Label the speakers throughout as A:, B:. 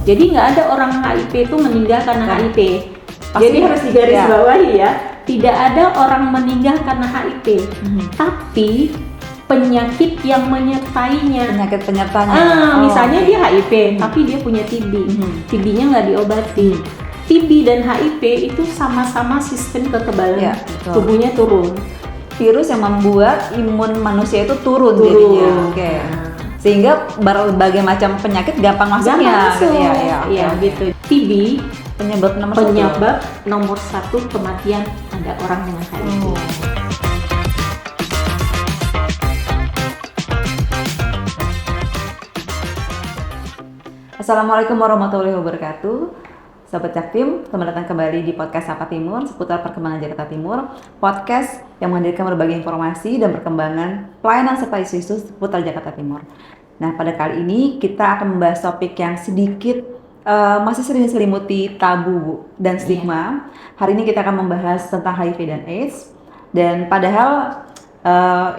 A: Jadi nggak ada orang HIV itu meninggal karena HIV.
B: Pasti
A: Jadi harus digarisbawahi ya. Tidak ada orang meninggal karena HIV. Tapi penyakit yang menyertainya.
B: Penyakit penyertanya.
A: Misalnya dia HIV, tapi dia punya TB. TB-nya nggak diobati. TB dan HIV itu sama-sama sistem kekebalan tubuhnya turun.
B: Virus yang membuat imun manusia itu turun. Jadinya. Sehingga berbagai macam penyakit gampang masuknya.
A: Iya, gitu. TB
B: penyebab
A: nomor satu kematian pada orang dengan HIV.
B: Assalamualaikum warahmatullahi wabarakatuh. Sobat Jaktim, selamat datang kembali di podcast Sapa Timur seputar perkembangan Jakarta Timur. Podcast yang menghadirkan berbagai informasi dan perkembangan pelayanan serta isu-isu seputar Jakarta Timur. Nah, pada kali ini kita akan membahas topik yang sedikit masih sering diselimuti tabu dan stigma. Hari ini kita akan membahas tentang HIV dan AIDS. Dan padahal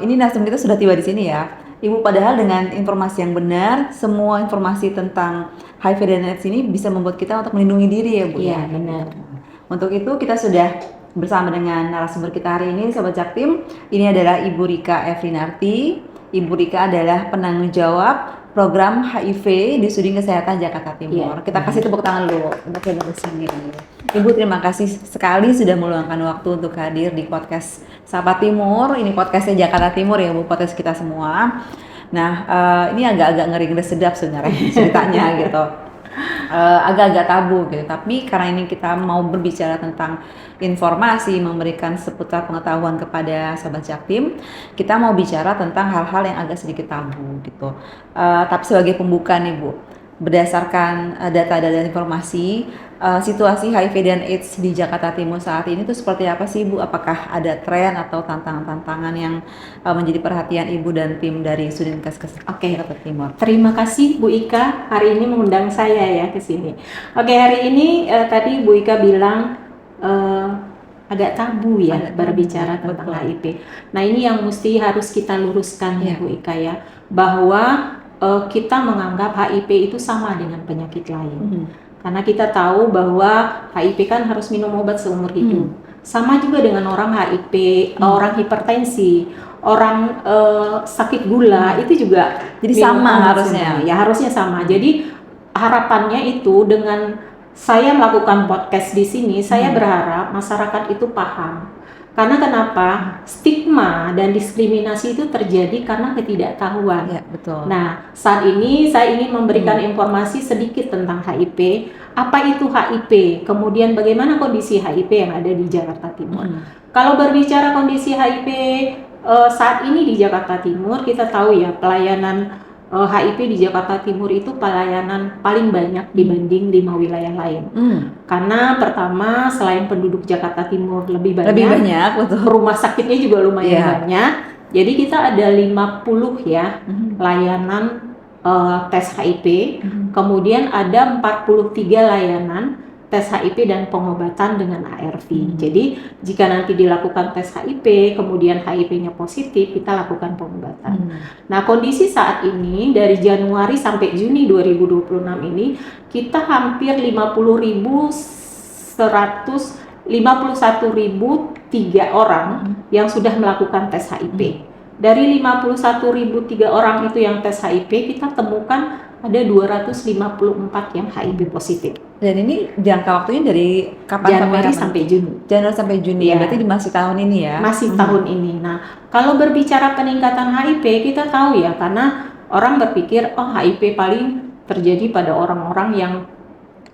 B: ini narasumber kita sudah tiba di sini ya. Ibu, padahal dengan informasi yang benar, semua informasi tentang HIV dan AIDS ini bisa membuat kita untuk melindungi diri ya Bu.
A: Iya, benar.
B: Untuk itu kita sudah bersama dengan narasumber kita hari ini, Sobat Jaktim. Ini adalah Ibu Rika Efrinarti. Ibu Rika adalah penanggung jawab program HIV di Sudin Kesehatan Jakarta Timur. Kita kasih tepuk tangan dulu untuk yang di sini. Ibu, terima kasih sekali sudah meluangkan waktu untuk hadir di podcast Sapa Timur. Ini podcastnya Jakarta Timur ya Bu, podcast kita semua. Nah, ini agak-agak ngeri sedap sebenarnya ceritanya gitu. Agak-agak tabu gitu, tapi karena ini kita mau berbicara tentang informasi, memberikan seputar pengetahuan kepada Sobat Jaktim, kita mau bicara tentang hal-hal yang agak sedikit tabu gitu. Tapi sebagai pembuka nih Bu, berdasarkan data dan informasi, situasi HIV dan AIDS di Jakarta Timur saat ini tuh seperti apa sih Bu? Apakah ada tren atau tantangan-tantangan yang menjadi perhatian Ibu dan tim dari Sudinkes Jakarta Timur?
A: Terima kasih Bu Ika hari ini mengundang saya ya ke sini. Hari ini tadi Bu Ika bilang agak tabu ya berbicara tentang HIV. Nah, ini yang mesti harus kita luruskan ya Bu Ika ya, bahwa kita menganggap HIV itu sama dengan penyakit lain. Karena kita tahu bahwa HIV kan harus minum obat seumur hidup. Sama juga dengan orang HIV, orang hipertensi, orang sakit gula itu juga
B: jadi sama harusnya.
A: Ya harusnya sama. Jadi harapannya itu dengan saya melakukan podcast di sini, saya berharap masyarakat itu paham. Karena kenapa? Stigma dan diskriminasi itu terjadi karena ketidaktahuan.
B: Ya, betul.
A: Nah, saat ini saya ingin memberikan informasi sedikit tentang HIV. Apa itu HIV? Kemudian bagaimana kondisi HIV yang ada di Jakarta Timur? Kalau berbicara kondisi HIV saat ini di Jakarta Timur, kita tahu ya pelayanan HIV di Jakarta Timur itu pelayanan paling banyak dibanding 5 wilayah lain. Karena pertama, selain penduduk Jakarta Timur lebih banyak,
B: betul.
A: Rumah sakitnya juga lumayan banyak. Jadi kita ada 50 ya layanan tes HIV. Kemudian ada 43 layanan tes HIV dan pengobatan dengan ARV. Jadi jika nanti dilakukan tes HIV, kemudian HIV-nya positif, kita lakukan pengobatan. Nah, kondisi saat ini dari Januari sampai Juni 2026 ini kita hampir 51.003 orang yang sudah melakukan tes HIV. Dari 51.003 orang itu yang tes HIV, kita temukan ada 254 yang HIV positif.
B: Dan ini jangka waktunya dari kapan
A: sampai Juni.
B: Januari sampai Juni ya. Berarti masih tahun ini ya?
A: Masih tahun ini. Nah, kalau berbicara peningkatan HIV, kita tahu ya, karena orang berpikir HIV paling terjadi pada orang-orang yang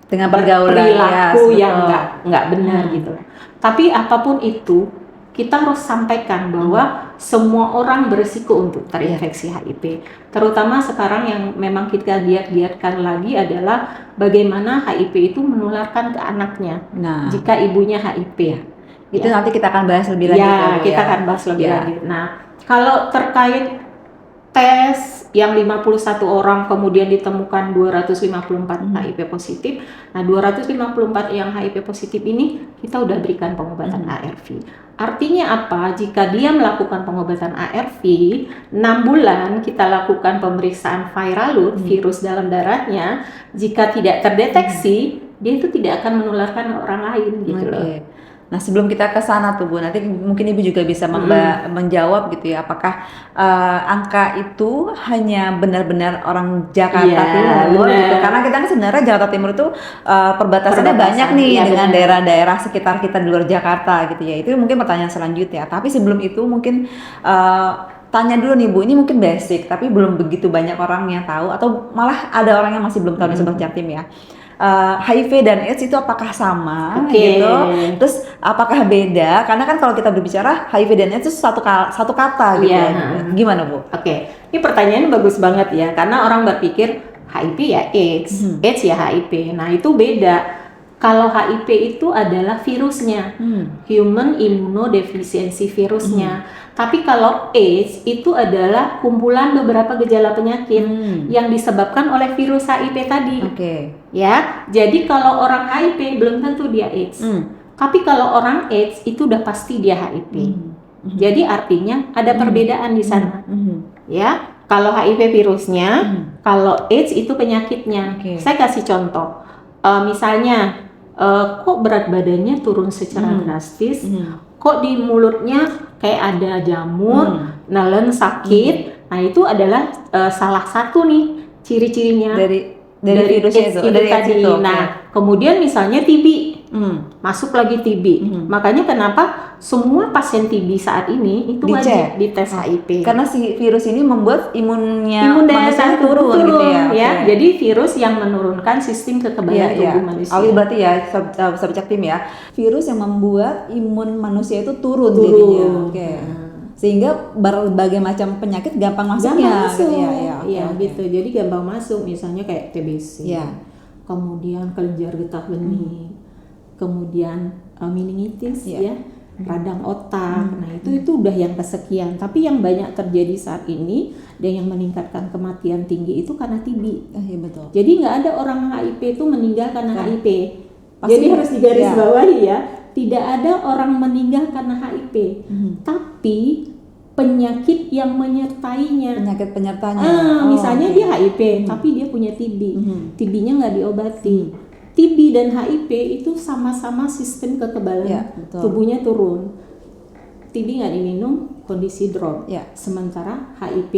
B: dengan pergaulan
A: perilaku yang nggak benar gitu. Tapi apapun itu, kita harus sampaikan bahwa semua orang berisiko untuk terinfeksi HIV. Terutama sekarang yang memang kita giat-giatkan lagi adalah bagaimana HIV itu menularkan ke anaknya.
B: Nah,
A: jika ibunya HIV
B: itu nanti kita akan bahas lebih lanjut.
A: Kita akan bahas lebih lanjut. Nah, kalau terkait tes yang 51 orang kemudian ditemukan 254 HIV positif. Nah, 254 yang HIV positif ini kita udah berikan pengobatan ARV. Artinya apa? Jika dia melakukan pengobatan ARV 6 bulan kita lakukan pemeriksaan viral load, virus dalam darahnya, jika tidak terdeteksi, dia itu tidak akan menularkan orang lain gitu loh.
B: Nah, sebelum kita ke sana tuh Bu, nanti mungkin Ibu juga bisa menjawab gitu ya, apakah angka itu hanya benar-benar orang Jakarta Timur gitu? Karena kita kan sebenarnya Jakarta Timur itu perbatasannya banyak nih dengan daerah-daerah sekitar kita di luar Jakarta gitu ya. Itu mungkin pertanyaan selanjutnya. Tapi sebelum itu mungkin tanya dulu nih Bu, ini mungkin basic tapi belum begitu banyak orang yang tahu atau malah ada orang yang masih belum tahu nih Sobat Jaktim ya. HIV dan AIDS itu apakah sama gitu? Terus apakah beda? Karena kan kalau kita berbicara HIV dan AIDS itu satu kata gitu. Gimana Bu?
A: Ini pertanyaan bagus banget ya, karena orang berpikir HIV ya AIDS, AIDS ya HIV. Nah itu beda. Kalau HIV itu adalah virusnya, Human Immunodeficiency virusnya. Tapi kalau AIDS itu adalah kumpulan beberapa gejala penyakit yang disebabkan oleh virus HIV tadi. Ya, jadi kalau orang HIV belum tentu dia AIDS. Tapi kalau orang AIDS itu udah pasti dia HIV. Jadi artinya ada perbedaan di sana. Ya, kalau HIV virusnya, kalau AIDS itu penyakitnya. Saya kasih contoh. Misalnya kok berat badannya turun secara drastis, kok di mulutnya kayak ada jamur, nelen, sakit. Nah itu adalah salah satu nih ciri-cirinya dari virus itu tadi. Nah kemudian misalnya TB, masuk lagi TB. Makanya kenapa semua pasien TB saat ini itu wajib dites HIV.
B: Karena si virus ini membuat imun manusia turun gitu ya.
A: Jadi virus yang menurunkan sistem kekebalan tubuh manusia.
B: Berarti ya Sobat Jaktim ya, virus yang membuat imun manusia itu turun. Jadinya. Sehingga berbagai macam penyakit gampang masuknya.
A: Gitu. Jadi gampang masuk, misalnya kayak TBC. Kemudian kelenjar getah benih. Kemudian meningitis radang otak. Nah, itu udah yang kesekian. Tapi yang banyak terjadi saat ini dan yang meningkatkan kematian tinggi itu karena TB.
B: Betul.
A: Jadi nggak ada orang HIV itu meninggal karena HIV. Jadi harus digarisbawahi ya. Tidak ada orang meninggal karena HIV. Tapi penyakit yang menyertainya.
B: Penyakit penyertanya.
A: Misalnya dia HIV, tapi dia punya TB. TB-nya nggak diobati. TB dan HIV itu sama-sama sistem kekebalan tubuhnya turun. TB nggak diminum, kondisi drop. Sementara HIV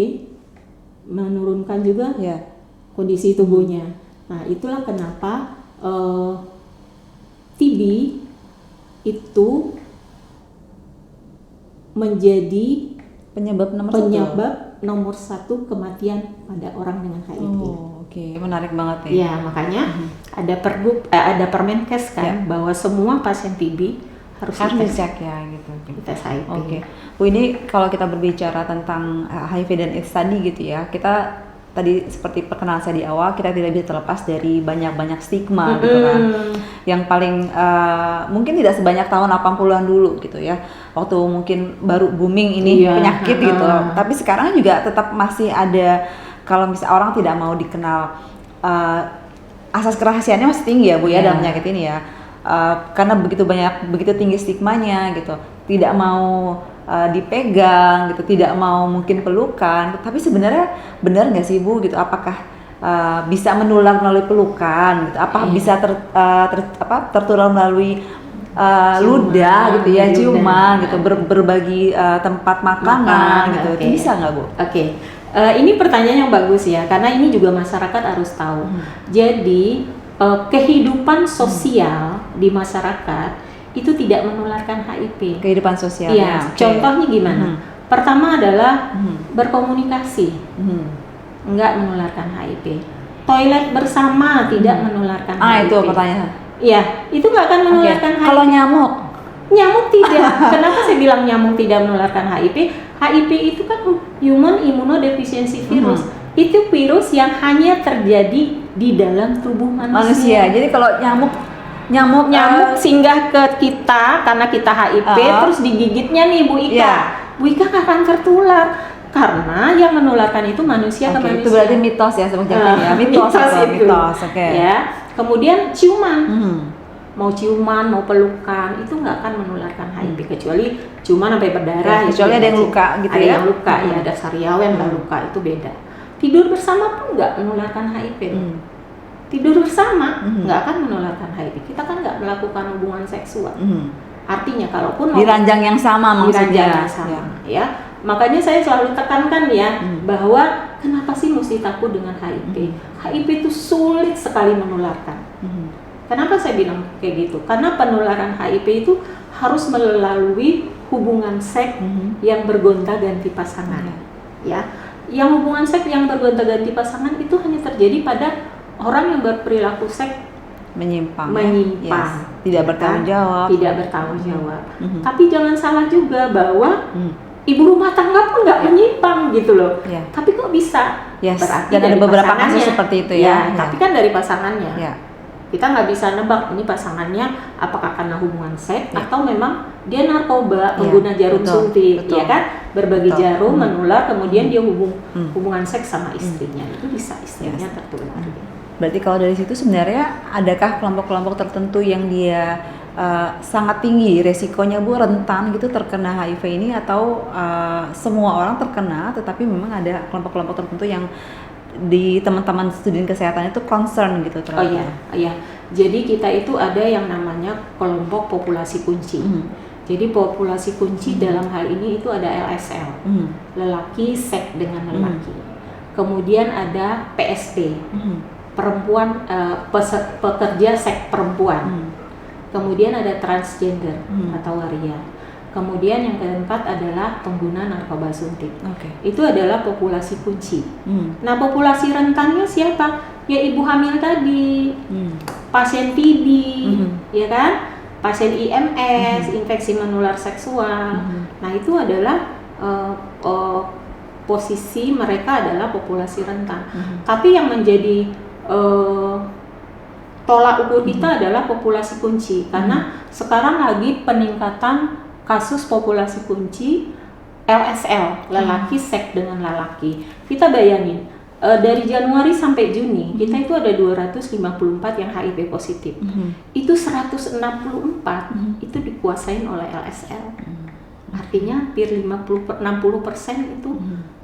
A: menurunkan juga kondisi tubuhnya. Nah itulah kenapa TB itu menjadi penyebab nomor satu kematian pada orang dengan HIV.
B: Menarik banget ya.
A: Makanya ada Permenkes kan bahwa semua pasien TB harus
B: dicek ya gitu.
A: Tes HIV.
B: Bu, ini kalau kita berbicara tentang HIV dan AIDS tadi gitu ya, kita tadi seperti perkenalan saya di awal, kita tidak bisa terlepas dari banyak stigma gitu kan. Yang paling mungkin tidak sebanyak tahun 80-an dulu gitu ya. Waktu mungkin baru booming ini penyakit gitu. Tapi sekarang juga tetap masih ada, kalau misalnya orang tidak mau dikenal, asas kerahasiaannya masih tinggi ya Bu ya dalam penyakit ini ya. Karena begitu tinggi stigmanya gitu. Tidak mau dipegang gitu, tidak mau mungkin pelukan. Tapi sebenarnya benar nggak sih Bu gitu? Apakah bisa menular melalui pelukan gitu? Apa bisa tertular melalui ludah gitu ya, ciuman gitu, berbagi tempat makanan gitu? Itu bisa nggak Bu?
A: Ini pertanyaan yang bagus ya, karena ini juga masyarakat harus tahu. Jadi kehidupan sosial di masyarakat itu tidak menularkan HIV.
B: Kehidupan sosial.
A: Contohnya gimana? Pertama adalah berkomunikasi, enggak menularkan HIV. Toilet bersama tidak menularkan HIV.
B: Itu pertanyaan.
A: Itu nggak akan menularkan HIV.
B: Kalau nyamuk
A: tidak. Kenapa saya bilang nyamuk tidak menularkan HIV? HIV itu kan Human Immunodeficiency virus. Itu virus yang hanya terjadi di dalam tubuh manusia.
B: Jadi kalau nyamuk
A: singgah ke kita karena kita HIV, terus digigitnya nih Bu Ika. Bu Ika nggak akan tertular. karena yang menularkan itu manusia ke
B: Oke,
A: manusia.
B: itu berarti mitos ya Sobat Jaktim ya. Mitos itu. Mitos, oke.
A: Ya. Kemudian ciuman.
B: Mhm.
A: Mau ciuman, mau pelukan, itu nggak akan menularkan HIV kecuali ciuman sampai berdarah.
B: Ya, kecuali ada yang luka gitu
A: ada
B: ya.
A: yang luka, ya ada sariawan nggak luka, itu beda. Tidur bersama pun nggak menularkan HIV. Tidur bersama nggak akan menularkan HIV. Kita kan nggak melakukan hubungan seksual. Artinya kalaupun
B: Di ranjang yang sama
A: di ranjang
B: maksudnya.
A: yang sama, ya. Makanya saya selalu tekankan ya bahwa kenapa sih mesti takut dengan HIV? HIV itu sulit sekali menularkan. Kenapa saya bilang kayak gitu? Karena penularan HIV itu harus melalui hubungan seks yang bergonta-ganti pasangan, ya. Yang hubungan seks yang bergonta-ganti pasangan itu hanya terjadi pada orang yang berperilaku seks
B: menyimpang.
A: Yes.
B: Tidak bertanggung jawab.
A: Tidak bertanggung jawab. Tapi jangan salah juga bahwa ibu rumah tangga pun nggak menyimpang gitu loh. Tapi kok bisa?
B: Yes.
A: Berarti
B: Dan ada
A: dari
B: beberapa
A: pasangannya.
B: kasus seperti itu ya.
A: Tapi kan dari pasangannya.
B: Ya.
A: Kita nggak bisa nebak ini pasangannya apakah karena hubungan seks atau memang dia narkoba, pengguna jarum suntik, ya kan? Berbagi jarum menular, kemudian dia hubungan seks sama istrinya. Itu bisa istrinya tertular.
B: Berarti kalau dari situ sebenarnya adakah kelompok-kelompok tertentu yang dia sangat tinggi resikonya Bu, rentan gitu terkena HIV ini, atau semua orang terkena tetapi memang ada kelompok-kelompok tertentu yang di teman-teman studi kesehatan itu concern gitu terhadap.
A: Oh iya. Jadi kita itu ada yang namanya kelompok populasi kunci. Jadi populasi kunci dalam hal ini itu ada LSL, lelaki seks dengan lelaki. Kemudian ada PSP, perempuan pekerja seks perempuan. Kemudian ada transgender atau waria. Kemudian yang keempat adalah pengguna narkoba suntik. Itu adalah populasi kunci. Nah, populasi rentannya siapa? Ya ibu hamil tadi, pasien TB, ya kan? Pasien IMS, infeksi menular seksual. Nah, itu adalah posisi mereka adalah populasi rentan. Tapi yang menjadi tolak ukur kita adalah populasi kunci, karena sekarang lagi peningkatan kasus populasi kunci LSL, lelaki seks dengan lelaki. Kita bayangin, dari Januari sampai Juni kita itu ada 254 yang HIV positif. Itu 164 itu dikuasain oleh LSL. Artinya hampir 60% itu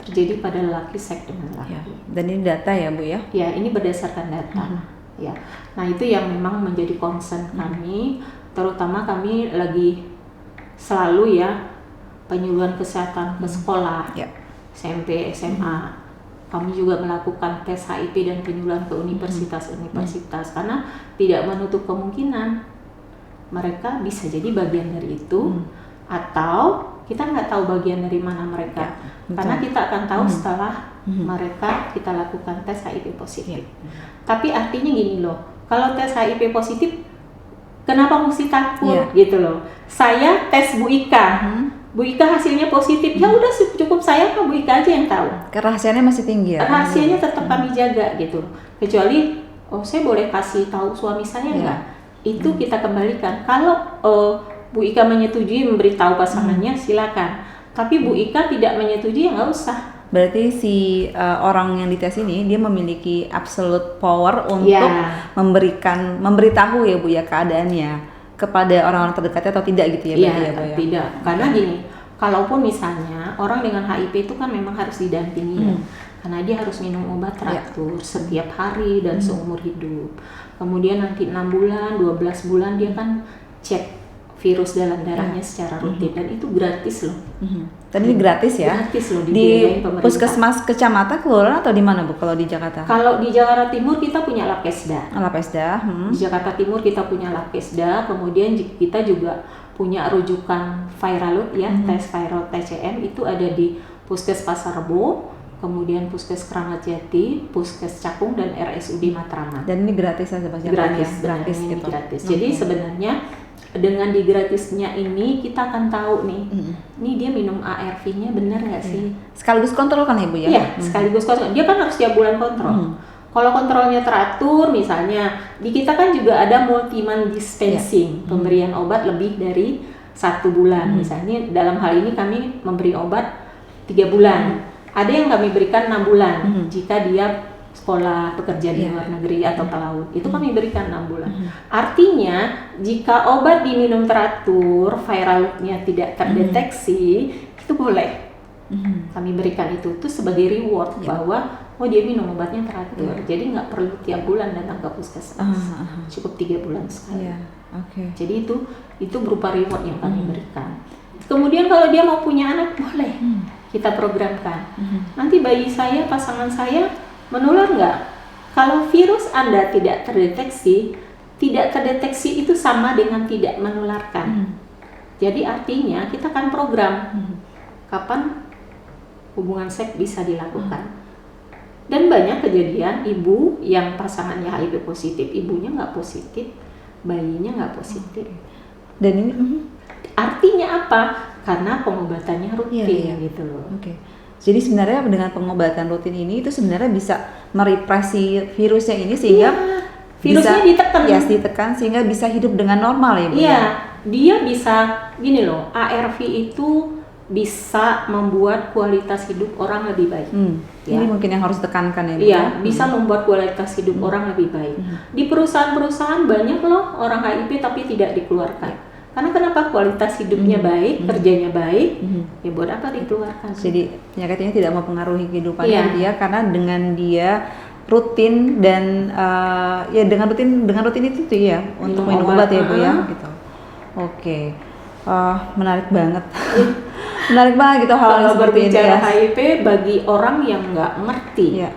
A: terjadi pada lelaki seks dengan lelaki.
B: Dan ini data ya Bu ya?
A: Ya, ini berdasarkan data. Ya. Nah, itu yang memang menjadi concern kami, terutama kami lagi selalu ya penyuluhan kesehatan ke sekolah, SMP, SMA. Kami juga melakukan tes HIV dan penyuluhan ke universitas-universitas, karena tidak menutup kemungkinan mereka bisa jadi bagian dari itu, atau kita nggak tahu bagian dari mana mereka, karena kita akan tahu setelah mereka kita lakukan tes HIV positif. Tapi artinya gini loh, kalau tes HIV positif kenapa mesti takut gitu loh. Saya tes Bu Ika, Bu Ika hasilnya positif, ya udah cukup saya Bu Ika aja yang tahu.
B: Kerahasiaannya masih tinggi ya?
A: Rahasianya tetap kami jaga gitu. Kecuali, saya boleh kasih tahu suami saya nggak? Itu kita kembalikan. Kalau Bu Ika menyetujui memberitahu pasangannya, silakan. Tapi Bu Ika tidak menyetujui, ya nggak usah.
B: Berarti si orang yang dites ini dia memiliki absolute power untuk memberitahu ya Bu ya keadaannya kepada orang-orang terdekatnya atau tidak gitu ya?
A: Iya,
B: Bu, ya?
A: Tidak. Karena gini, kalaupun misalnya orang dengan HIV itu kan memang harus didampingi ya. Karena dia harus minum obat teratur setiap hari dan seumur hidup. Kemudian nanti 6 bulan, 12 bulan dia kan cek virus dalam darahnya secara rutin, dan itu gratis loh.
B: Dan ini gratis ya?
A: Gratis loh,
B: di puskesmas kecamatan, kelurahan atau di mana Bu kalau di Jakarta?
A: Kalau di Jakarta Timur kita punya Labkesda.
B: Labkesda.
A: Di Jakarta Timur kita punya Labkesda, kemudian kita juga punya rujukan viral load ya, tes viral TCM itu ada di Puskes Pasar Rebo, kemudian Puskes Keramat Jati, Puskes Cakung, dan RSUD Matraman.
B: Dan ini gratis ya Sobat Jaktim?
A: Gratis gitu. Gratis. Jadi sebenarnya dengan digratisnya ini kita akan tahu nih, ini dia minum ARV-nya benar nggak sih?
B: Sekaligus kontrol kan ya Bu ya?
A: Iya, sekaligus kontrol. Dia kan harus tiap bulan kontrol. Kalau kontrolnya teratur, misalnya di kita kan juga ada multi-month dispensing, pemberian obat lebih dari 1 bulan. Misalnya dalam hal ini kami memberi obat 3 bulan. Ada yang kami berikan 6 bulan
B: Mhm.
A: jika dia sekolah bekerja di
B: Iya.
A: luar negeri atau pelaut, itu kami berikan 6 bulan. Artinya jika obat diminum teratur, viral load-nya tidak terdeteksi, itu boleh kami berikan itu sebagai reward bahwa dia minum obatnya teratur, jadi nggak perlu tiap bulan datang ke puskesmas, cukup 3 bulan sekali.
B: Iya, oke.
A: Jadi itu berupa reward yang kami berikan. Kemudian kalau dia mau punya anak, boleh kita programkan. Nanti bayi saya, pasangan saya menular nggak? Kalau virus Anda tidak terdeteksi itu sama dengan tidak menularkan. Jadi artinya kita akan program kapan hubungan seks bisa dilakukan. Dan banyak kejadian ibu yang pasangannya HIV positif, ibunya nggak positif, bayinya nggak positif.
B: Dan ini
A: Artinya apa? Karena pengobatannya rutin gitu loh.
B: Oke. Jadi sebenarnya dengan pengobatan rutin ini itu sebenarnya bisa merepresi virusnya ini sehingga
A: virusnya ditekan.
B: Yes, ditekan sehingga bisa hidup dengan normal ya Bu.
A: Iya, dia bisa gini loh, ARV itu bisa membuat kualitas hidup orang lebih baik.
B: Ini mungkin yang harus ditekankan ya Bu.
A: Iya, bisa membuat kualitas hidup orang lebih baik. Di perusahaan-perusahaan banyak loh orang HIV tapi tidak dikeluarkan. Karena kenapa? Kualitas hidupnya baik, kerjanya baik, ya buat apa dikeluarkan?
B: Jadi penyakit ini tidak mempengaruhi kehidupannya dia karena dengan dia rutin dan ya dengan rutin itu tuh ya untuk minum obat ya Bu ya gitu. Oke. Menarik banget. Menarik banget gitu hal seperti ini ya.
A: HIV bagi orang yang nggak ngerti.
B: Iya.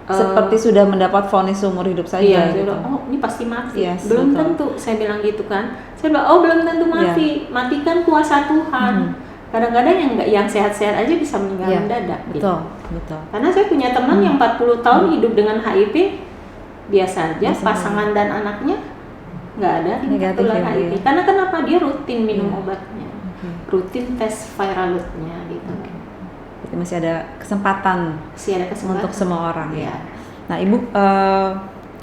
B: Seperti sudah mendapat vonis seumur hidup saja gitu.
A: Oh ini pasti mati.
B: Yes,
A: belum
B: betul.
A: tentu, saya bilang gitu kan. Saya bilang, oh belum tentu mati. Mati kan kuasa Tuhan. Kadang-kadang yang sehat-sehat aja bisa meninggal mendadak.
B: Betul,
A: gitu.
B: betul.
A: Karena saya punya teman yang 40 tahun hidup dengan HIV biasa aja, pasangan dan anaknya nggak ada
B: Negatif
A: tertular
B: ya,
A: HIV.
B: iya.
A: Karena kenapa? Dia rutin minum obatnya, rutin tes viral load-nya gitu.
B: Berarti masih ada kesempatan untuk semua orang ya. Nah Ibu,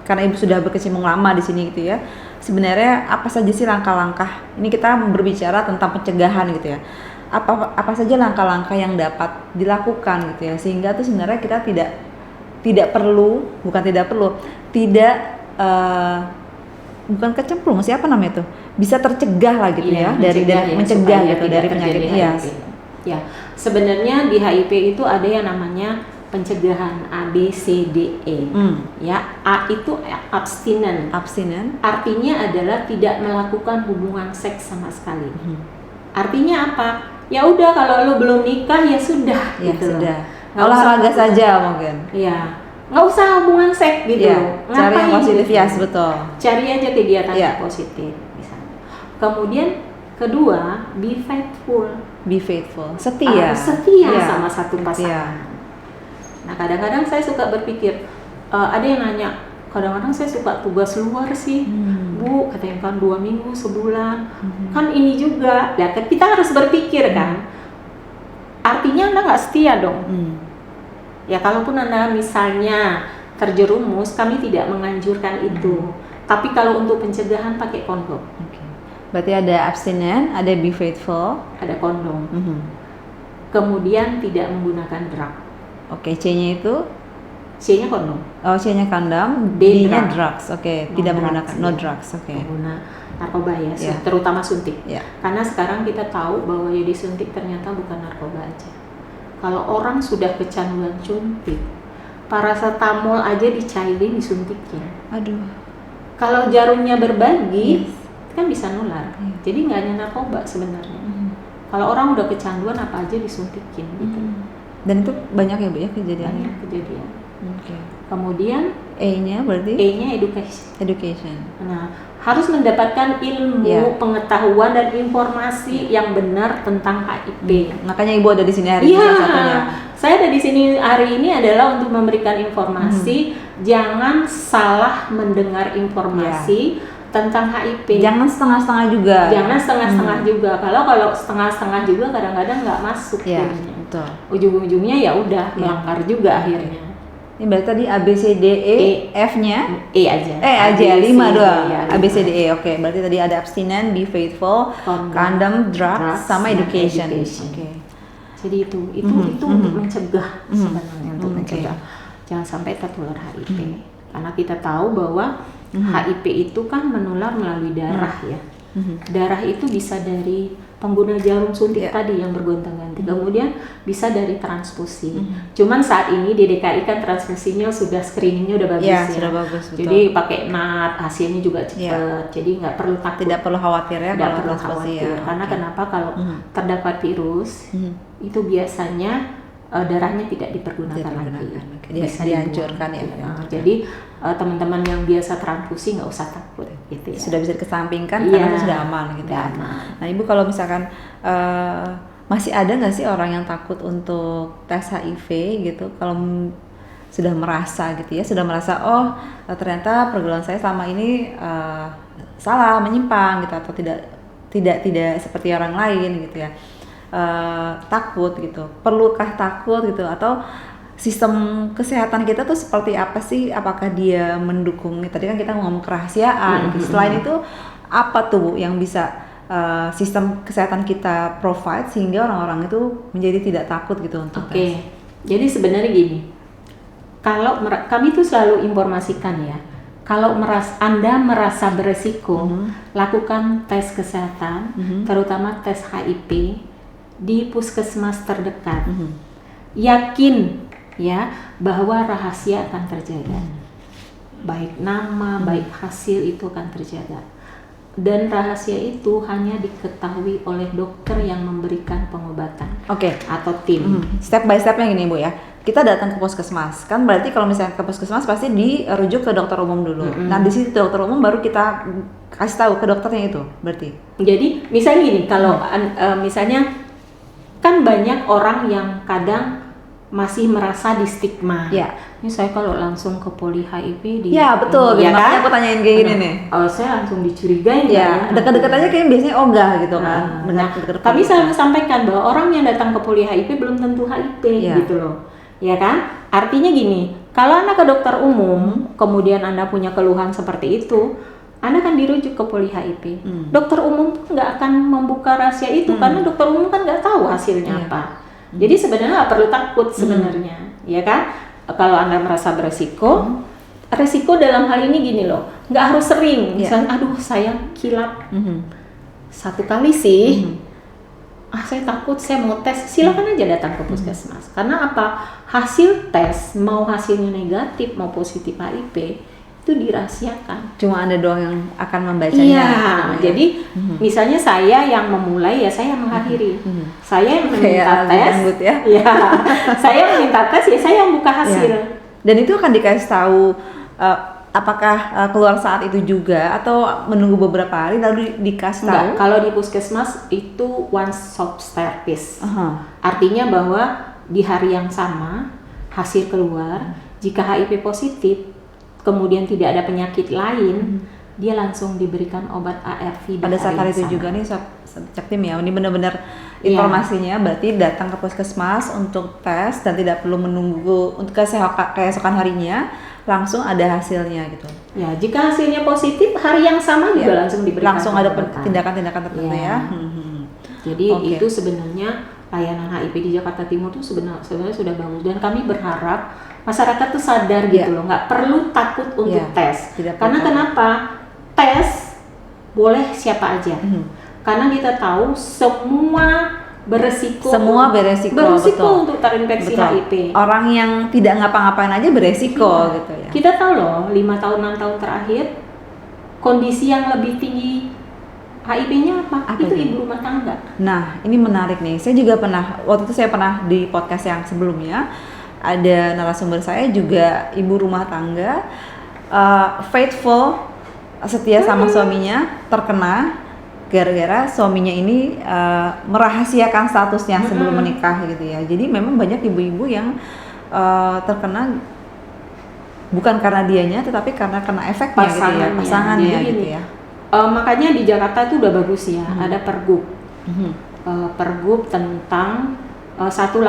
B: karena Ibu sudah berkecimpung lama di sini gitu ya, sebenarnya apa saja sih langkah-langkah? Ini kita berbicara tentang pencegahan gitu ya. Apa saja langkah-langkah yang dapat dilakukan gitu ya, sehingga tuh sebenarnya kita bukan kecemplung, siapa namanya tuh, bisa tercegah lah gitu ya, dari mencegah gitu dari penyakit
A: Ya, sebenarnya di HIV itu ada yang namanya pencegahan ABCDE. Ya, A itu abstinen. Artinya adalah tidak melakukan hubungan seks sama sekali. Artinya apa? Ya udah kalau lo belum nikah ya sudah gitu.
B: Sudah. Olahraga saja mungkin.
A: Iya. Nggak usah hubungan seks gitu.
B: Cari yang positif ya, betul.
A: Cari aja kegiatan yang positif misalnya. Kemudian kedua, be faithful.
B: Setia
A: sama satu pasangan. Nah kadang-kadang saya suka berpikir, ada yang nanya, kadang-kadang saya suka tugas luar sih, Bu, katanya kan 2 minggu, sebulan, kan ini juga. Ya kita harus berpikir kan, artinya Anda nggak setia dong. Ya kalaupun Anda misalnya terjerumus, kami tidak menganjurkan itu. Tapi kalau untuk pencegahan pakai kondom.
B: Berarti ada abstinen, ada be faithful,
A: ada kondom. Kemudian tidak menggunakan drug.
B: Oke, C-nya itu?
A: C-nya kondom.
B: Oh, C-nya kondom, D-nya drugs. Oke, tidak menggunakan no drugs. Oke.
A: Pengguna narkoba ya, terutama suntik.
B: Ya.
A: Karena sekarang kita tahu bahwa ya disuntik ternyata bukan narkoba aja. Kalau orang sudah kecanduan suntik, paracetamol aja dicairin disuntikin.
B: Aduh.
A: Kalau jarumnya berbagi, kan bisa nular. Jadi nggak hanya narkoba sebenarnya. Kalau orang udah kecanduan apa aja disuntikin gitu.
B: Dan itu banyak ya Bu ya kejadiannya?
A: Banyak kejadian.
B: Okay.
A: Kemudian
B: E-nya berarti?
A: E-nya education. Nah, harus mendapatkan ilmu, pengetahuan dan informasi yang benar tentang HIV.
B: Makanya Ibu ada di sini hari ini salah satunya.
A: Saya ada di sini hari ini adalah untuk memberikan informasi. Jangan salah mendengar informasi tentang HIV.
B: Jangan setengah-setengah juga.
A: Juga. Kalau setengah-setengah juga kadang-kadang nggak masuk.
B: Betul.
A: Ujung-ujungnya ya udah melanggar juga akhirnya.
B: Ini berarti tadi A B C D E, F-nya
A: E aja.
B: E aja 5 doang. A B C D E. Oke, berarti tadi ada abstinen, be faithful, condom, drugs, sama education. Oke.
A: Jadi itu untuk mencegah sebenarnya, untuk mencegah jangan sampai tertular HIV. Karena kita tahu bahwa HIV itu kan menular melalui darah ya. Darah itu bisa dari pengguna jarum suntik tadi yang bergonta-ganti, kemudian bisa dari transfusi. Cuman saat ini di DKI kan transfusinya sudah screeningnya udah bagus ya.
B: Sudah bagus, betul.
A: Jadi pakai NAT, hasilnya juga cepat. Jadi nggak perlu takut.
B: Tidak perlu khawatir ya
A: Tidak
B: kalau
A: perlu
B: transfusi
A: khawatir.
B: ya.
A: Karena kenapa kalau terdapat virus itu biasanya darahnya tidak dipergunakan lagi.
B: Bisa dihancurkan ya.
A: Jadi teman-teman yang biasa transfusi nggak usah takut gitu ya.
B: Sudah bisa dikesampingkan karena itu sudah aman gitu ya. Nah Ibu kalau misalkan masih ada nggak sih orang yang takut untuk tes HIV gitu kalau sudah merasa gitu ya, sudah merasa ternyata pergaulan saya selama ini salah, menyimpang gitu, atau tidak seperti orang lain gitu ya. Takut gitu, perlukah takut gitu, atau sistem kesehatan kita tuh seperti apa sih, apakah dia mendukung, tadi kan kita ngomong kerahasiaan gitu. Selain itu apa tuh Bu yang bisa sistem kesehatan kita provide sehingga orang-orang itu menjadi tidak takut gitu untuk tes?
A: Jadi sebenarnya gini, kalau kami tuh selalu informasikan ya, kalau Anda merasa beresiko, lakukan tes kesehatan, terutama tes HIV di puskesmas terdekat. Yakin ya bahwa rahasia akan terjaga. Baik nama, baik hasil itu akan terjaga. Dan rahasia itu hanya diketahui oleh dokter yang memberikan pengobatan. Atau tim.
B: Step by stepnya gini Bu ya. Kita datang ke puskesmas, kan berarti kalau misalnya ke puskesmas pasti dirujuk ke dokter umum dulu. Nah di situ dokter umum baru kita kasih tahu ke dokternya itu, berarti. Jadi
A: misalnya gini, kalau misalnya kan banyak orang yang kadang masih merasa di stigma. Ini saya kalau langsung ke poli HIV
B: betul.
A: Ya kan?
B: Aku tanyain kayak gini nih.
A: Saya langsung dicurigain
B: dekat-dekat aja kayaknya biasanya enggak gitu kan.
A: Kami selalu sampaikan bahwa orang yang datang ke poli HIV belum tentu HIV gitu loh. Ya kan? Artinya gini, kalau Anda ke dokter umum, kemudian Anda punya keluhan seperti itu, Anda kan dirujuk ke poli HIV. Dokter umum tuh nggak akan membuka rahasia itu karena dokter umum kan nggak tahu hasilnya apa. Jadi sebenarnya nggak perlu takut sebenarnya, ya kan? Kalau Anda merasa beresiko, resiko dalam hal ini gini loh, nggak harus sering. Misalnya, aduh saya kilap 1 kali sih, saya takut, saya mau tes. Silakan aja datang ke puskesmas. Karena apa? Hasil tes, mau hasilnya negatif mau positif HIV, itu dirahasiakan.
B: Cuma Anda doang yang akan membacanya.
A: Jadi misalnya saya yang memulai ya saya yang mengakhiri. Saya yang meminta tes. Saya meminta tes ya saya yang buka hasil.
B: Dan itu akan dikasih tahu apakah keluar saat itu juga atau menunggu beberapa hari lalu dikasih tahu?
A: Kalau di puskesmas itu one stop service. Artinya bahwa di hari yang sama hasil keluar, jika HIV positif kemudian tidak ada penyakit lain, dia langsung diberikan obat ARV
B: pada saat hari itu juga nih Cak Tim ya. Ini benar-benar informasinya berarti datang ke puskesmas untuk tes dan tidak perlu menunggu untuk keesokan harinya, langsung ada hasilnya gitu.
A: Ya, jika hasilnya positif hari yang sama juga langsung diberikan.
B: Langsung ada tindakan-tindakan tertentu ya.
A: Jadi itu sebenarnya layanan HIV di Jakarta Timur itu sebenarnya sudah bagus dan kami berharap masyarakat tuh sadar gitu loh, nggak perlu takut untuk tes. Karena kenapa? Tes boleh siapa aja. Karena kita tahu semua beresiko betul. Untuk terinfeksi HIV.
B: Orang yang tidak ngapa-ngapain aja beresiko gitu ya.
A: Kita tahu loh 5 tahun 6 tahun terakhir kondisi yang lebih tinggi HIV-nya apa? Itu ibu rumah tangga.
B: Nah, ini menarik nih. Saya juga waktu itu saya pernah di podcast yang sebelumnya ada narasumber saya juga ibu rumah tangga, faithful, setia sama suaminya, terkena gara-gara suaminya ini merahasiakan statusnya sebelum menikah gitu ya. Jadi memang banyak ibu-ibu yang terkena bukan karena dianya, tetapi karena kena efeknya pasangannya gitu ya.
A: Makanya di Jakarta itu udah bagus ya, ada pergub, pergub tentang 185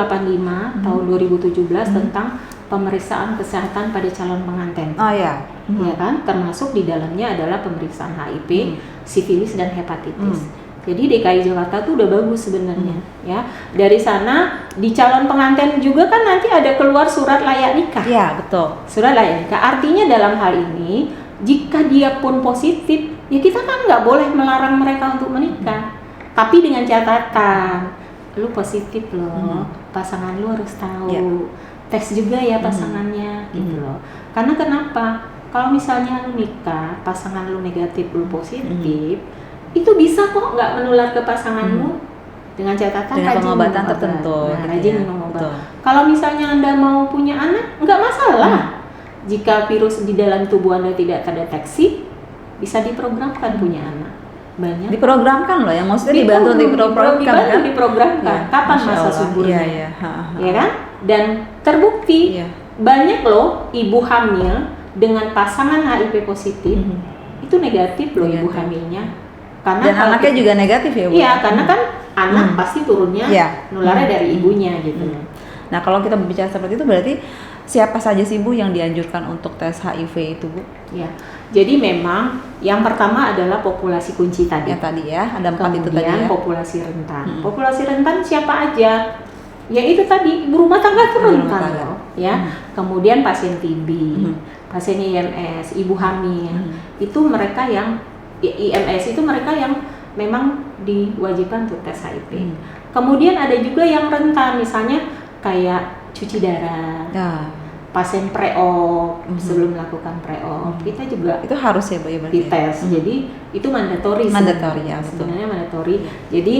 A: tahun 2017 tentang pemeriksaan kesehatan pada calon pengantin. Ya kan, termasuk di dalamnya adalah pemeriksaan HIV, sifilis dan hepatitis. Jadi DKI Jakarta tuh udah bagus sebenarnya ya. Dari sana di calon pengantin juga kan nanti ada keluar surat layak nikah.
B: Iya, betul.
A: Surat layak nikah. Artinya dalam hal ini jika dia pun positif, ya kita kan nggak boleh melarang mereka untuk menikah. Tapi dengan catatan, lu positif loh, pasangan lu harus tahu.
B: Ya.
A: Tes juga ya pasangannya gitu loh. Karena kenapa? Kalau misalnya lu nikah, pasangan lu negatif, lu positif, itu bisa kok nggak menular ke pasanganmu dengan catatan
B: Dengan
A: rajin
B: pengobatan
A: minum obat.
B: tertentu,
A: Nah,
B: gitu
A: rajin
B: ya.
A: minum obat.
B: Betul.
A: Kalau misalnya Anda mau punya anak, nggak masalah. Jika virus di dalam tubuh Anda tidak terdeteksi, bisa diprogramkan punya anak. Banyak.
B: Diprogramkan loh, yang maksudnya dibantu diprogramkan kan?
A: Diprogramkan.
B: Ya,
A: Kapan
B: Masya
A: masa
B: Allah.
A: suburnya?
B: Iya, iya.
A: Ya kan? Dan terbukti
B: Iya.
A: banyak loh ibu hamil dengan pasangan HIV positif itu negatif loh ibu
B: Negatif.
A: hamilnya. Karena
B: Dan
A: kalau
B: anaknya juga negatif ya, Bu?
A: iya, karena kan anak pasti turunnya
B: Iya.
A: nularnya dari ibunya gitu.
B: Nah, kalau kita berbicara seperti itu berarti siapa saja sih, Bu, yang dianjurkan untuk tes HIV itu, Bu?
A: Ya. Jadi memang yang pertama adalah populasi kunci tadi.
B: Ya tadi ya, ada 4 itu tadi
A: Kemudian
B: ya.
A: populasi rentan. Populasi rentan siapa aja? Ya itu tadi, ibu rumah tangga itu
B: Ibu rumah
A: rentan
B: tangga.
A: loh, ya. Kemudian pasien TB, pasien IMS, ibu hamil. Itu mereka yang IMS itu mereka yang memang diwajibkan untuk tes HIV. Kemudian ada juga yang rentan, misalnya kayak cuci darah,
B: Ya,
A: pasien pre-op, sebelum melakukan pre-op, kita juga
B: itu harus ya, Bu, ya berarti.
A: dites. Jadi itu mandatory.
B: Mandatory, ya, betul.
A: Sebenarnya mandatory. Jadi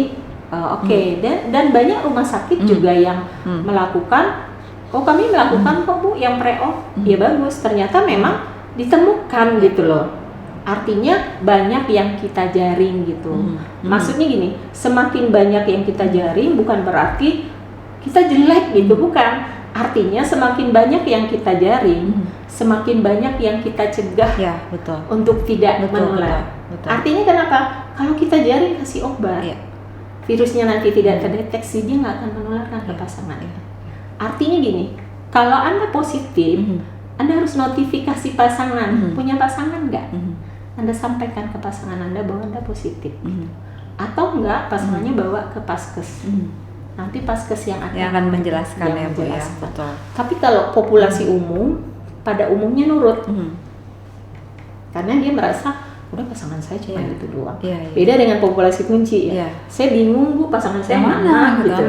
A: oke. Dan banyak rumah sakit juga yang melakukan. Oh, kami melakukan kok, Bu, yang pre-op. Ya bagus. Ternyata memang ditemukan gitu loh. Artinya banyak yang kita jaring gitu. Maksudnya gini, semakin banyak yang kita jaring bukan berarti kita jelek gitu, bukan. Artinya semakin banyak yang kita jaring, semakin banyak yang kita cegah
B: Ya, betul.
A: untuk tidak
B: Betul,
A: menular.
B: betul.
A: Artinya kenapa? Kalau kita jaring kasih obat,
B: Iya.
A: virusnya nanti tidak terdeteksi, dia nggak akan menularkan ke pasangan. Artinya gini, kalau Anda positif, Anda harus notifikasi pasangan, punya pasangan nggak? Anda sampaikan ke pasangan Anda bahwa Anda positif. Atau enggak, pasangannya bawa ke paskes. Nanti paskes yang
B: Yang akan menjelaskan ya, Bu, ya.
A: menjelaskan.
B: Betul.
A: Tapi kalau populasi umum, pada umumnya nurut. Karena dia merasa, udah pasangan saya cuma itu doang.
B: Iya, iya.
A: Beda dengan populasi kunci ya.
B: Iya.
A: Saya bingung, Bu, pasangan saya
B: Yang
A: mana gitu.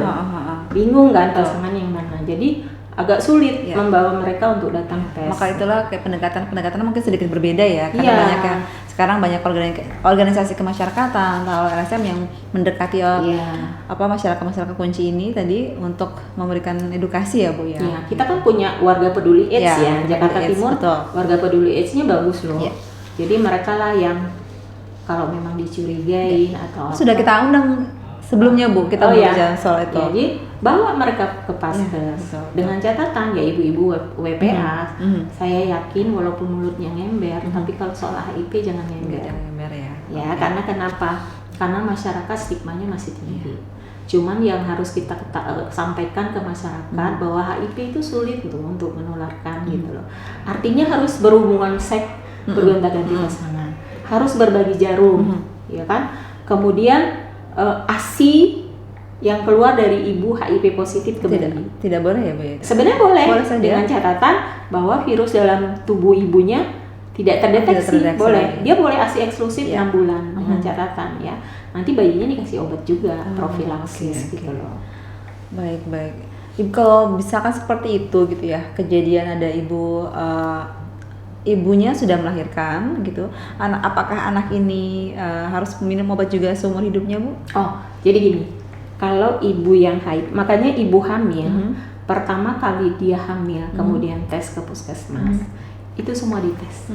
A: Bingung kan pasangan yang mana. Jadi agak sulit
B: Iya.
A: membawa mereka untuk datang tes.
B: Maka itulah kayak pendekatan mungkin sedikit berbeda ya, karena
A: Iya.
B: banyak yang sekarang banyak organisasi kemasyarakatan atau LSM yang mendekati
A: Iya.
B: masyarakat kunci ini tadi untuk memberikan edukasi ya, Bu, ya.
A: Ya, kita kan punya warga peduli AIDS
B: Ya,
A: ya, Jakarta
B: peduli AIDS,
A: Timur.
B: betul.
A: Warga peduli AIDS-nya bagus loh.
B: Ya.
A: Jadi mereka lah yang kalau memang dicurigain atau
B: Sudah
A: apa,
B: kita undang sebelumnya, Bu, kita berbicara soal itu.
A: Ya, jadi bawa mereka ke paskes
B: betul.
A: dengan catatan ya ibu-ibu WPA. Saya yakin walaupun mulutnya ngember, tapi kalau soal HIV jangan ngember.
B: Ya.
A: Ya, karena kenapa? Karena masyarakat stigmanya masih tinggi. Cuman yang harus kita sampaikan ke masyarakat bahwa HIV itu sulit tuh untuk menularkan gitu loh. Artinya harus berhubungan seks, bergonta-ganti pasangan, harus berbagi jarum, ya kan? Kemudian ASI yang keluar dari ibu HIV positif kembali.
B: Tidak boleh ya, Bu, ya.
A: Sebenarnya boleh,
B: saja.
A: dengan catatan bahwa virus dalam tubuh ibunya tidak terdeteksi.
B: terdeteksi.
A: Boleh. Dia boleh ASI eksklusif
B: Ya.
A: 6 bulan dengan catatan ya. Nanti bayinya dikasih obat juga, profilaksis
B: oke.
A: gitu loh.
B: Baik. Ibu, kalau misalkan seperti itu gitu ya, kejadian ada ibunya sudah melahirkan gitu, apakah anak ini harus minum obat juga seumur hidupnya, Bu?
A: Oh, jadi gini. Kalau ibu yang haid, makanya ibu hamil pertama kali dia hamil, kemudian tes ke puskesmas, itu semua dites.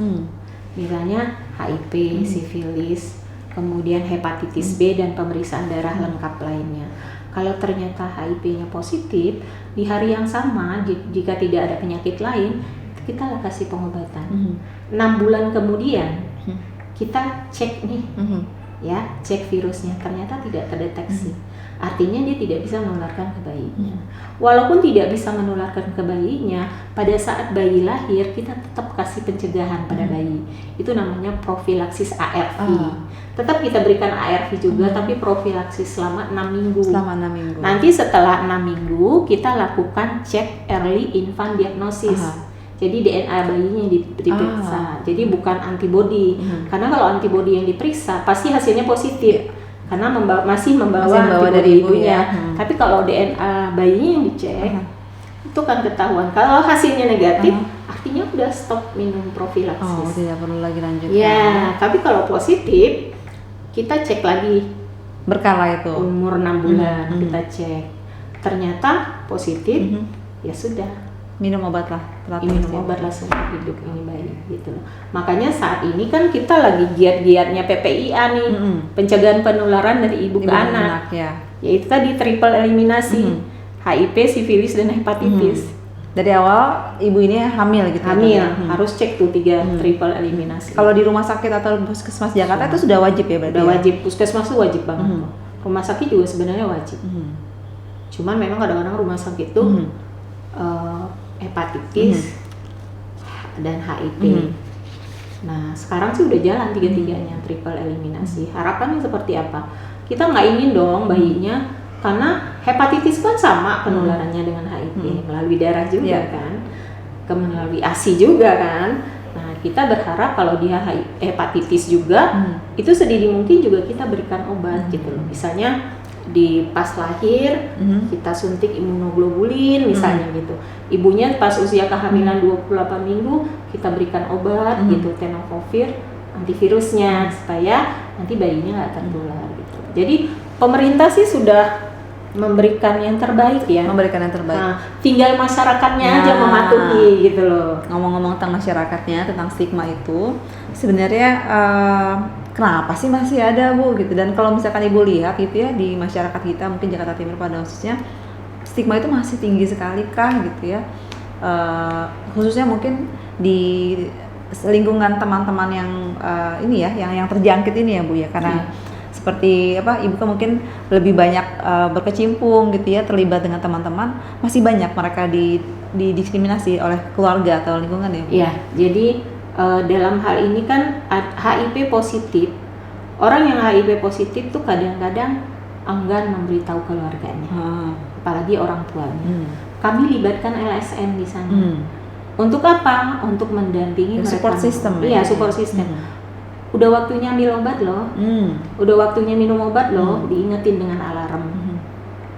A: Misalnya HIV, sifilis, kemudian hepatitis B dan pemeriksaan darah lengkap lainnya. Kalau ternyata HIV-nya positif, di hari yang sama jika tidak ada penyakit lain, kita lah kasih pengobatan. 6 bulan kemudian kita cek nih, ya, cek virusnya, ternyata tidak terdeteksi. artinya dia tidak bisa menularkan ke bayinya. Walaupun tidak bisa menularkan ke bayinya, pada saat bayi lahir kita tetap kasih pencegahan pada bayi. Itu namanya profilaksis ARV. Tetap kita berikan ARV juga, tapi profilaksis selama 6 minggu.
B: Selama 6 minggu.
A: Nanti setelah 6 minggu kita lakukan cek early infant diagnosis. Jadi DNA bayinya yang diperiksa. Jadi bukan antibody. Karena kalau antibody yang diperiksa pasti hasilnya positif. Karena masih membawa antibody
B: dari
A: ibunya. Tapi kalau DNA bayinya yang dicek, itu kan ketahuan. Kalau hasilnya negatif, artinya udah stop minum profilaksis.
B: Oh, tidak perlu lagi lanjut.
A: Ya, tapi kalau positif, kita cek lagi.
B: Berkala itu.
A: Umur 6 bulan kita cek. Ternyata positif, ya sudah.
B: Minum obat lah.
A: Minum obat lah seumur hidup ini bayi gitu loh. Makanya saat ini kan kita lagi giat-giatnya PPIA nih, pencegahan penularan dari ibu ke anak.
B: Ya.
A: Yaitu tadi triple eliminasi, HIV, sifilis dan hepatitis.
B: Dari awal ibu ini hamil gitu.
A: Hamil, harus cek tuh 3 triple eliminasi.
B: Kalau di rumah sakit atau puskesmas Jakarta itu sudah wajib ya berarti?
A: Udah wajib, puskesmas tuh wajib banget. Rumah sakit juga sebenarnya wajib. Cuman memang kadang-kadang rumah sakit tuh hepatitis dan HIV. Nah sekarang sih udah jalan 3-3-nya triple eliminasi. Harapannya seperti apa? Kita nggak ingin dong bayinya, karena hepatitis kan sama penularannya dengan HIV, melalui darah juga kan, melalui ASI juga kan. Nah kita berharap kalau dia hepatitis juga, itu sedini mungkin juga kita berikan obat gitu loh. Misalnya di pas lahir kita suntik imunoglobulin misalnya gitu. Ibunya pas usia kehamilan 28 minggu kita berikan obat gitu, tenofovir antivirusnya supaya nanti bayinya nggak tertular gitu. Jadi pemerintah sih sudah memberikan yang terbaik ya.
B: Memberikan yang terbaik.
A: Nah, tinggal masyarakatnya aja mematuhi gitu loh.
B: Ngomong-ngomong tentang masyarakatnya, tentang stigma itu, sebenarnya kenapa sih masih ada Bu gitu? Dan kalau misalkan Ibu lihat gitu ya di masyarakat kita, mungkin Jakarta Timur pada khususnya, stigma itu masih tinggi sekali kah gitu ya? Khususnya mungkin di lingkungan teman-teman yang ini ya, yang terjangkit ini ya Bu ya, karena seperti apa, Ibu kan mungkin lebih banyak berkecimpung gitu ya, terlibat dengan teman-teman, masih banyak mereka didiskriminasi oleh keluarga atau lingkungan ya Bu?
A: Iya, jadi dalam hal ini kan HIV positif, orang yang HIV positif tuh kadang-kadang enggan memberitahu keluarganya, apalagi orang tuanya. Kami libatkan LSM di sana. Untuk apa? Untuk mendampingi mereka.
B: Support system.
A: Iya, support system. Udah waktunya minum obat loh, udah waktunya minum obat loh, diingetin dengan alarm.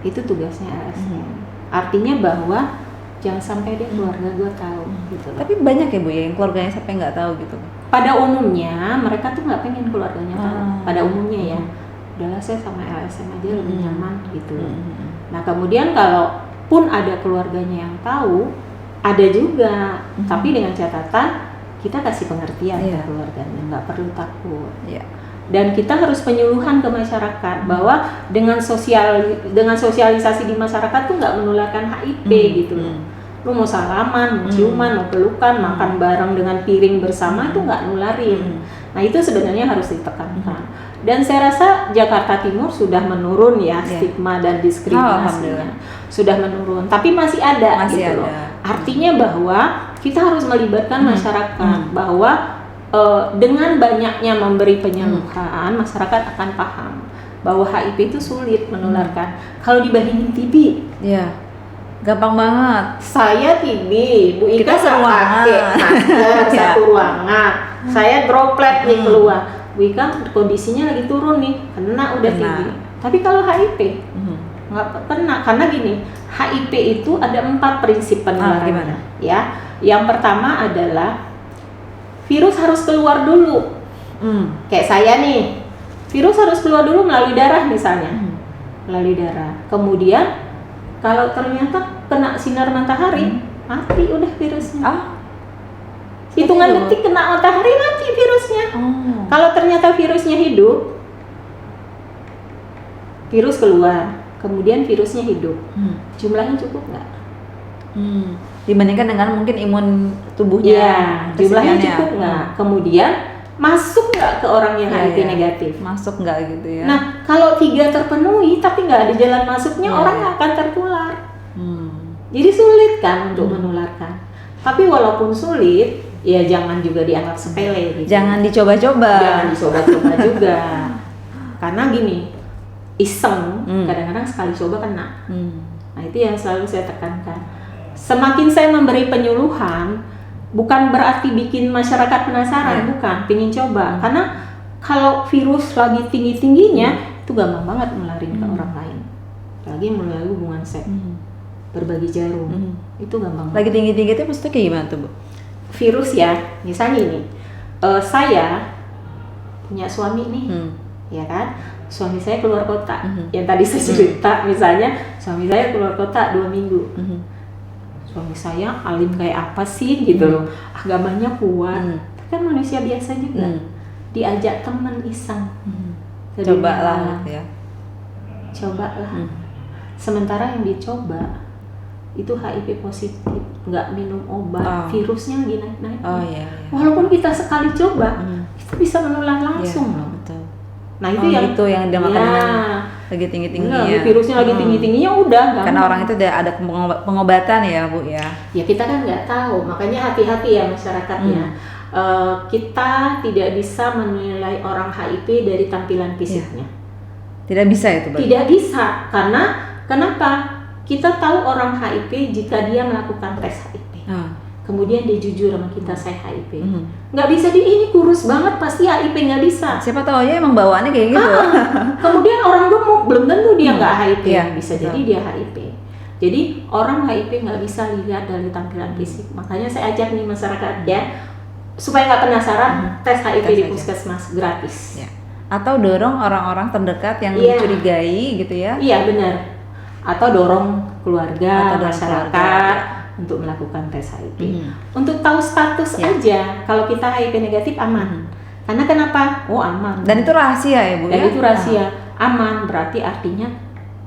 A: Itu tugasnya LSM. Artinya bahwa jangan sampai deh keluarga gue tahu gitu loh.
B: Tapi banyak ya Bu ya yang keluarganya sampai nggak tahu gitu.
A: Pada umumnya mereka tuh nggak pengen keluarganya tahu. Pada umumnya ya, udahlah saya sama LSM aja lebih nyaman gitu. Nah kemudian kalau pun ada keluarganya yang tahu, ada juga, tapi dengan catatan kita kasih pengertian ke keluarganya, nggak perlu takut. Dan kita harus penyuluhan ke masyarakat bahwa dengan sosialisasi di masyarakat tuh nggak menularkan HIV gitu loh. Lu mau salaman, mau ciuman, mau pelukan, makan bareng dengan piring bersama itu nggak nularin. Nah itu sebenarnya harus ditekankan. Dan saya rasa Jakarta Timur sudah menurun ya stigma dan diskriminasinya, sudah menurun. Tapi masih ada gitu loh. Artinya bahwa kita harus melibatkan masyarakat bahwa dengan banyaknya memberi penyuluhan, masyarakat akan paham bahwa HIV itu sulit menularkan. Kalau dibandingin TB,
B: gampang banget.
A: Saya TB, Bu Ika
B: Kita
A: pakai masker satu ruangan. Saya droplet nih keluar. Bu Ika kondisinya lagi turun nih, kena udah TB. Tapi kalau HIV nggak kena, karena gini, HIV itu ada 4 prinsip penularannya. Ya, yang pertama adalah virus harus keluar dulu. Kayak saya nih, virus harus keluar dulu melalui darah misalnya, melalui darah. Kemudian kalau ternyata kena sinar matahari, mati udah virusnya. Hitungan detik kena matahari mati virusnya. Kalau ternyata virusnya hidup, virus keluar, kemudian virusnya hidup, jumlahnya cukup nggak?
B: Dibandingkan dengan mungkin imun tubuhnya,
A: jumlahnya cukup nggak? Kemudian masuk nggak ke orang yang HIV negatif.
B: Masuk nggak gitu ya?
A: Nah, kalau 3 terpenuhi tapi nggak ada jalan masuknya, orang nggak akan tertular. Jadi sulit kan untuk menularkan. Tapi walaupun sulit, ya jangan juga dianggap sepele gitu.
B: Jangan dicoba-coba.
A: Jangan dicoba-coba juga. Karena gini, iseng, kadang-kadang sekali coba kena. Nah itu yang selalu saya tekankan. Semakin saya memberi penyuluhan, bukan berarti bikin masyarakat penasaran, bukan, pingin coba. Karena kalau virus lagi tinggi-tingginya, itu gampang banget nularin ke orang lain. Lagi melalui hubungan seks, berbagi jarum, itu gampang.
B: Lagi tinggi-tinggi itu maksudnya kayak gimana tuh, Bu?
A: Virus ya, misalnya ini, saya punya suami nih, ya kan? Suami saya keluar kota, yang tadi saya cerita, misalnya suami saya keluar kota 2 minggu. Suami saya alim kayak apa sih gitu loh, agamanya kuat, kan manusia biasa juga, diajak teman iseng,
B: cobalah ya.
A: Cobalah. Sementara yang dicoba itu HIV positif, nggak minum obat, virusnya lagi naik-naik. Walaupun kita sekali coba, kita bisa menular langsung loh.
B: Betul.
A: Nah itu yang
B: dinamakan dengan lagi tinggi-tingginya.
A: Virusnya lagi tinggi-tingginya udah gampang.
B: Karena orang itu ada pengobatan ya, Bu ya.
A: Ya kita kan nggak tahu, makanya hati-hati ya masyarakatnya. Kita tidak bisa menilai orang HIV dari tampilan fisiknya.
B: Tidak bisa itu, Pak?
A: Tidak bisa, karena kenapa? Kita tahu orang HIV jika dia melakukan tes HIV. Kemudian dia jujur sama kita, saya HIV. Nggak bisa ini kurus banget, pasti HIV, nggak bisa.
B: Siapa tahu aja emang bawaannya kayak gitu.
A: Kemudian orang gemuk, belum tentu dia nggak HIV. Bisa
B: betul.
A: jadi dia HIV. Jadi orang HIV nggak bisa lihat dari tampilan fisik. Makanya saya ajak nih masyarakat ya, supaya nggak penasaran, tes HIV di puskesmas gratis.
B: Atau dorong orang-orang terdekat yang mencurigai gitu ya.
A: Iya benar. Atau dorong keluarga,
B: atau
A: masyarakat untuk melakukan tes HIV. Untuk tahu status aja, kalau kita HIV negatif aman. Karena kenapa? Oh aman.
B: Dan itu rahasia ya, Bu?
A: Dan itu rahasia. Aman berarti artinya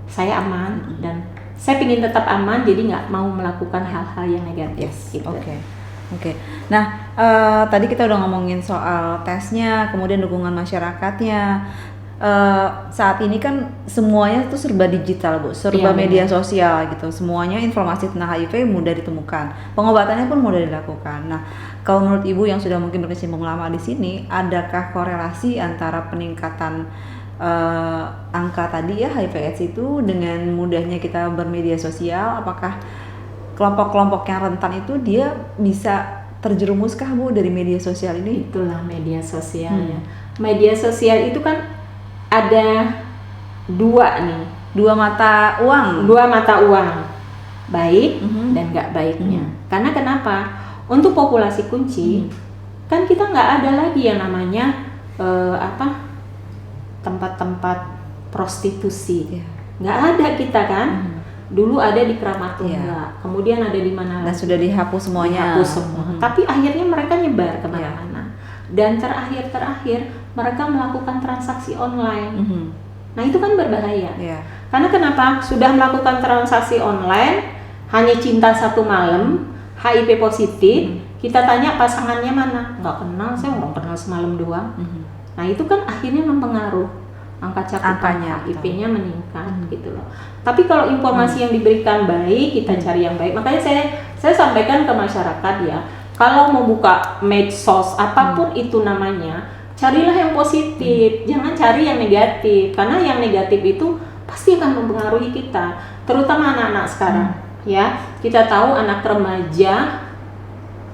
A: saya aman dan saya ingin tetap aman, jadi nggak mau melakukan hal-hal yang negatif. Gitu.
B: Oke. Nah, tadi kita udah ngomongin soal tesnya, kemudian dukungan masyarakatnya. Saat ini kan semuanya tuh serba digital, Bu, serba media sosial gitu. Semuanya informasi tentang HIV mudah ditemukan, pengobatannya pun mudah dilakukan. Nah, kalau menurut Ibu yang sudah mungkin berkecimpung lama di sini, adakah korelasi antara peningkatan angka tadi ya HIV/AIDS itu dengan mudahnya kita bermedia sosial? Apakah kelompok-kelompok yang rentan itu dia bisa terjerumuskah, Bu, dari media sosial ini?
A: Itulah media sosial ya. Media sosial itu kan ada 2 nih,
B: 2 mata uang,
A: baik dan nggak baiknya. Karena kenapa? Untuk populasi kunci kan kita nggak ada lagi yang namanya tempat-tempat prostitusi, nggak ada kita kan. Dulu ada di Kramat Tunggal, kemudian ada di mana?
B: Dan sudah dihapus semuanya.
A: Tapi akhirnya mereka nyebar kemana-mana. Dan terakhir mereka melakukan transaksi online. Nah itu kan berbahaya. Karena kenapa? Sudah melakukan transaksi online, hanya cinta 1 malam, HIV positif, kita tanya pasangannya mana? Nggak kenal, saya orang kenal semalam doang. Nah itu kan akhirnya mempengaruhi angka cakupan HIV-nya meningkat gitu loh. Tapi kalau informasi yang diberikan baik, kita cari yang baik. Makanya saya sampaikan ke masyarakat ya, kalau mau buka medsos apapun itu namanya, carilah yang positif, jangan cari yang negatif. Karena yang negatif itu pasti akan mempengaruhi kita, terutama anak-anak sekarang. Ya, kita tahu anak remaja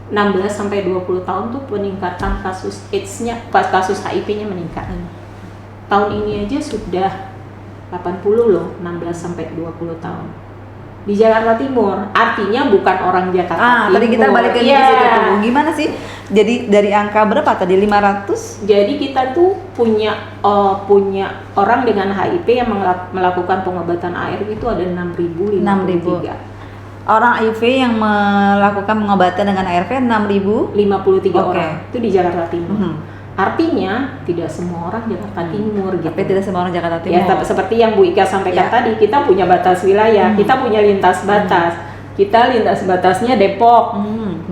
A: 16 sampai 20 tahun tuh peningkatan kasus AIDS-nya, kasus HIV-nya meningkat. Tahun ini aja sudah 80 loh, 16 sampai 20 tahun. Di Jakarta Timur, artinya bukan orang Jakarta Timur.
B: Tadi kita balik ke situ tuh. Gimana sih? Jadi dari angka berapa tadi? 500?
A: Jadi kita tuh punya orang dengan HIV yang melakukan pengobatan ARV itu ada 6.053.
B: Orang HIV yang melakukan pengobatan dengan ARV 6.053
A: orang. Itu di Jakarta Timur. Artinya tidak semua orang Jakarta Timur gitu.
B: Tapi tidak semua orang Jakarta Timur.
A: Ya, seperti yang Bu Ika sampaikan tadi, kita punya batas wilayah, kita punya lintas batas. Kita lintas batasnya Depok,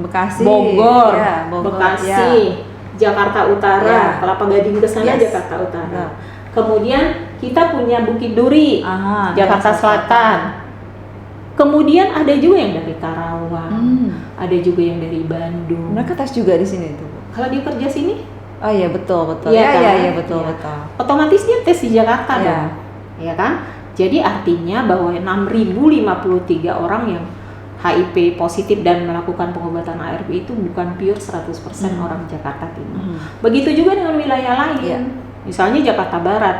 B: Bekasi,
A: Bogor,
B: Bogor,
A: Bekasi, Jakarta Utara,
B: Ya.
A: Kelapa Gading ke sana
B: Yes.
A: Jakarta Utara.
B: Ya.
A: Kemudian kita punya Bukit Duri,
B: Aha,
A: Jakarta
B: Jakarta
A: Selatan. Kemudian ada juga yang dari Karawang, ada juga yang dari Bandung.
B: Mereka tes juga di sini tuh, Bu.
A: Kalau dia kerja sini,
B: Oh iya, betul.
A: Iya
B: Ya,
A: kan?
B: iya, betul.
A: Iya. Otomatis dia tes di Jakarta
B: Iya.
A: dong, ya kan? Jadi artinya bahwa 6.053 orang yang HIV positif dan melakukan pengobatan ARV itu bukan pure 100% orang Jakarta Timur. Begitu juga dengan wilayah lain.
B: Iya.
A: Misalnya Jakarta Barat.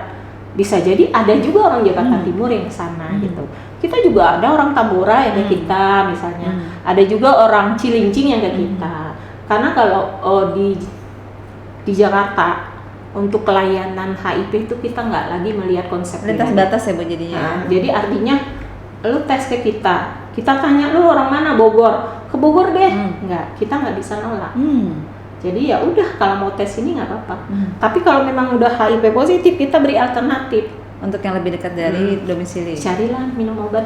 A: Bisa jadi ada juga orang Jakarta Timur yang ke sana gitu. Kita juga ada orang Tambora yang ke kita misalnya. Ada juga orang Cilincing yang ke kita. Karena kalau di Jakarta untuk pelayanan HIV itu kita nggak lagi melihat konsep
B: Lintas
A: wilayah.
B: batas ya, Bu, jadinya.
A: Nah, jadi artinya lu tes ke kita tanya lu orang mana, Bogor, ke Bogor deh, nggak, kita nggak bisa nolak. Jadi ya udah kalau mau tes ini nggak apa-apa. Tapi kalau memang udah HIV positif kita beri alternatif.
B: Untuk yang lebih dekat dari domisili.
A: Carilah minum obat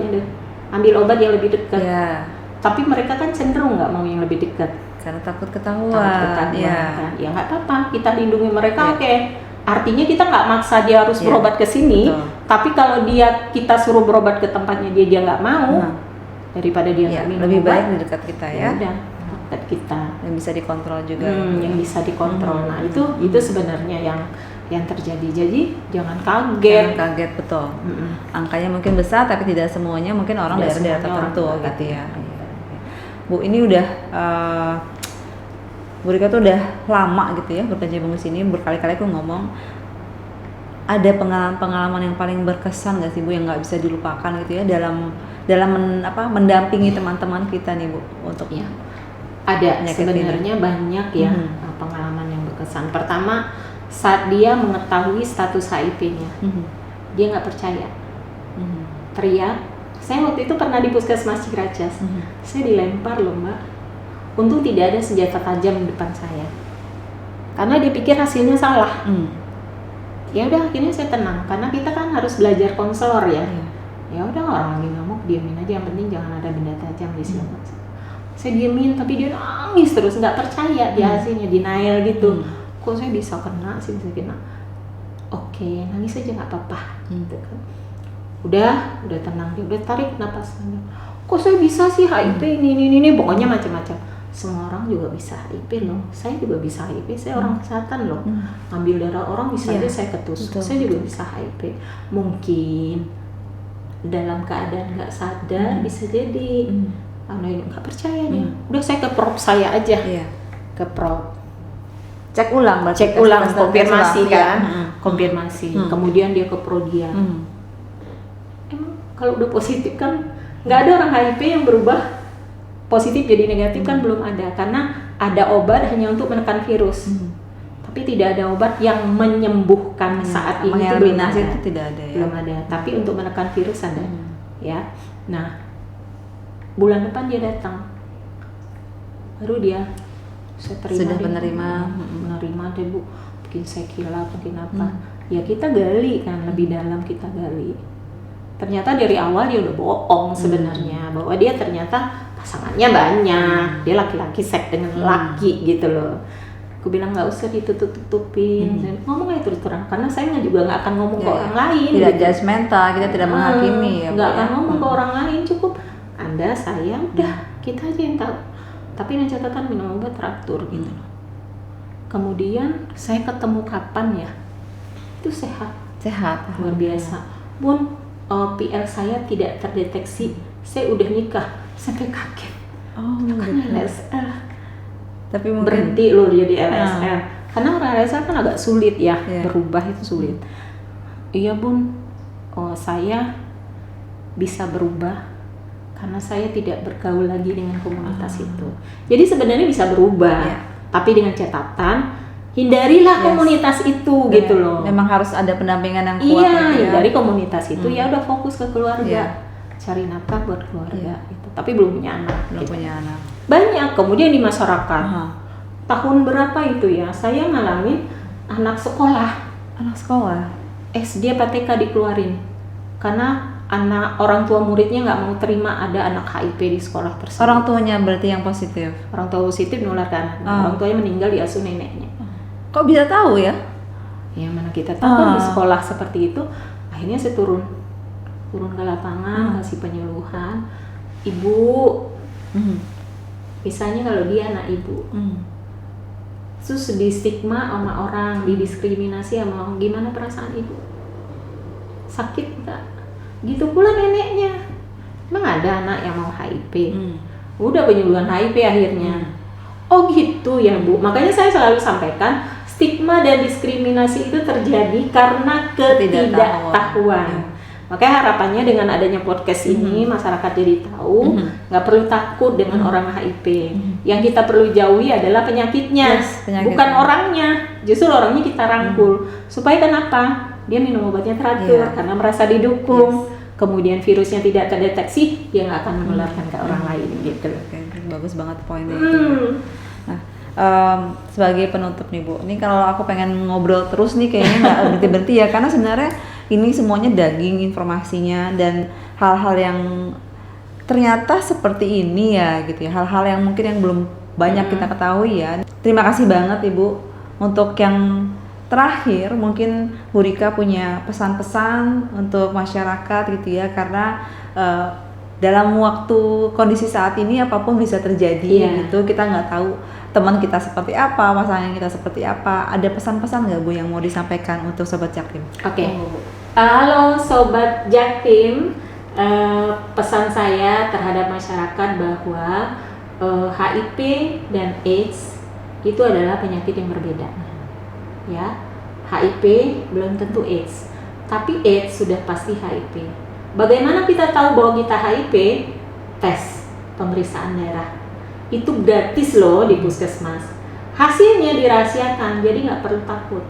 A: ambil obat yang lebih dekat.
B: Ya,
A: Tapi mereka kan cenderung nggak mau yang lebih dekat.
B: karena takut ketahuan.
A: Takut ketahuan,
B: Ya.
A: kan. Ya nggak apa-apa, kita lindungi mereka.
B: Ya.
A: Oke. Artinya kita nggak maksa dia harus
B: Ya.
A: berobat ke sini.
B: Betul.
A: Tapi kalau kita suruh berobat ke tempatnya dia nggak mau, daripada dia
B: Ya,
A: nggak minum
B: lebih
A: obat,
B: baik di dekat kita ya.
A: udah dekat kita.
B: Yang bisa dikontrol juga.
A: Yang bisa dikontrol. Nah itu sebenarnya yang terjadi. Jadi jangan kaget.
B: Jangan kaget, betul.
A: Mm-mm.
B: Angkanya mungkin besar tapi tidak semuanya, mungkin orang
A: Tidak
B: daerah-daerah
A: semuanya
B: tertentu
A: orang
B: gitu ya. Bu, ini udah Bu Rika tuh udah lama gitu ya berkecimpung di sini, berkali-kali aku ngomong ada pengalaman-pengalaman yang paling berkesan nggak sih, Bu, yang nggak bisa dilupakan gitu ya dalam mendampingi teman-teman kita nih, Bu, untuk
A: Ya, ada
B: penyakit
A: sebenarnya banyak ya pengalaman yang berkesan. Pertama, saat dia mengetahui status HIV-nya, dia nggak percaya, teriak. Saya waktu itu pernah di Puskesmas Ciracas, saya dilempar loh Mbak. Untung tidak ada senjata tajam di depan saya, karena dia pikir hasilnya salah. Ya udah, akhirnya saya tenang, karena kita kan harus belajar konselor ya. Ya udah, orang lagi ngamuk diamin aja, yang penting jangan ada benda tajam di sini. Saya diemin, tapi dia nangis terus, nggak percaya dia hasilnya, denial gitu. Kok saya bisa kena sih, bisa kena. Oke, nangis aja nggak apa-apa. Gitu kan. Udah tenang, dia udah tarik napasannya. Kok saya bisa sih HIV ini, pokoknya macam-macam. Semua orang juga bisa HIV loh. Saya juga bisa HIV, saya orang kesehatan loh. Ambil darah orang bisa aja saya ketusuk.
B: Betul.
A: Saya juga bisa HIV. Mungkin dalam keadaan nggak sadar bisa jadi. Nggak percaya dia. Udah saya ke prop saya aja.
B: Iya.
A: Ke prop.
B: Cek ulang, berarti
A: Cek ulang,
B: tes
A: konfirmasi
B: ulang.
A: kan.
B: Iya.
A: Konfirmasi. Kemudian dia ke prodian. Emang kalau udah positif kan nggak ada orang HIV yang berubah positif jadi negatif kan, belum ada, karena ada obat hanya untuk menekan virus, tapi tidak ada obat yang menyembuhkan saat ini, itu belum
B: Mengeliminasi
A: ada.
B: itu tidak ada ya.
A: Belum ada, tapi untuk menekan virus ada. Ya, nah bulan depan dia datang, baru dia saya terima
B: Sudah
A: deh. menerima deh Bu, mungkin saya kilap, mungkin apa. Ya kita gali kan, lebih dalam kita gali. Ternyata dari awal dia udah bohong sebenarnya, bahwa dia ternyata pasangannya banyak, dia laki-laki seks dengan laki gitu loh. Aku bilang nggak usah ditutup-tutupin, ngomong aja terus terang, karena saya juga nggak akan ngomong ke orang lain.
B: Tidak
A: gitu.
B: judgmental, kita tidak menghakimi ya, Bu,
A: Nggak
B: ya.
A: akan ngomong ke orang lain, cukup Anda, saya, udah kita aja yang tahu. Tapi dengan catatan minum obat teratur gitu loh. Kemudian saya ketemu kapan ya? Itu sehat. Luar biasa. Bun, PL saya tidak terdeteksi. Saya udah nikah. Sampai kaget. Kan LSL.
B: Tapi mungkin
A: Berhenti loh dia di LSL. Karena orang LSL kan agak sulit ya.
B: Iya.
A: Berubah itu sulit. Iya Bun, saya bisa berubah karena saya tidak bergaul lagi dengan komunitas itu. Jadi sebenarnya bisa berubah.
B: Iya.
A: Tapi dengan catatan, hindarilah komunitas itu gitu loh.
B: memang harus ada pendampingan yang kuat.
A: Iya,
B: gitu ya.
A: dari komunitas itu ya udah fokus ke keluarga,
B: Iya.
A: cari nafkah buat keluarga. Gitu. Tapi belum punya anak.
B: Belum
A: gitu.
B: punya anak.
A: Banyak. Kemudian di masyarakat,
B: Aha.
A: tahun berapa itu ya? Saya ngalamin anak sekolah
B: Anak sekolah.
A: SD apa TK dikeluarin karena orang tua muridnya nggak mau terima ada anak HIV di sekolah tersebut.
B: Orang tuanya berarti yang positif.
A: Orang tua positif nularkan, orang tuanya meninggal diasuh neneknya.
B: Kok bisa tahu ya?
A: Ya mana kita tahu kan di sekolah seperti itu. Akhirnya saya turun ke lapangan, kasih penyuluhan. Ibu, misalnya kalau dia anak ibu, terus di stigma sama orang, didiskriminasi sama orang, gimana perasaan ibu? Sakit nggak? Gitu pula neneknya. Emang ada anak yang mau HIV? Udah penyuluhan HIV akhirnya. Oh gitu ya Bu. Makanya saya selalu sampaikan, stigma dan diskriminasi itu terjadi karena ketidaktahuan. Makanya harapannya dengan adanya podcast ini masyarakat jadi tahu, nggak perlu takut dengan orang HIV. Yang kita perlu jauhi adalah penyakitnya, bukan orangnya. Justru orangnya kita rangkul. Supaya kenapa? Dia minum obatnya teratur karena merasa didukung. Kemudian virusnya tidak terdeteksi, dia nggak akan menularkan ke orang lain gitu.
B: Bagus banget poinnya itu. Nah, sebagai penutup nih Bu, ini kalau aku pengen ngobrol terus nih kayaknya nggak berhenti-berhenti ya, karena sebenarnya ini semuanya daging informasinya dan hal-hal yang ternyata seperti ini ya gitu ya, hal-hal yang mungkin yang belum banyak kita ketahui ya. Terima kasih banget Ibu. Untuk yang terakhir mungkin Bu Rika punya pesan-pesan untuk masyarakat gitu ya, karena dalam waktu kondisi saat ini apapun bisa terjadi gitu, kita nggak tahu teman kita seperti apa, pasangan kita seperti apa. Ada pesan-pesan nggak Bu yang mau disampaikan untuk Sobat Jaktim?
A: Oke. Halo Sobat Jaktim, pesan saya terhadap masyarakat bahwa HIV dan AIDS itu adalah penyakit yang berbeda. Ya, HIV belum tentu AIDS, tapi AIDS sudah pasti HIV. Bagaimana kita tahu bahwa kita HIV? Tes pemeriksaan darah. Itu gratis loh di puskesmas. Hasilnya dirahasiakan, jadi nggak perlu takut.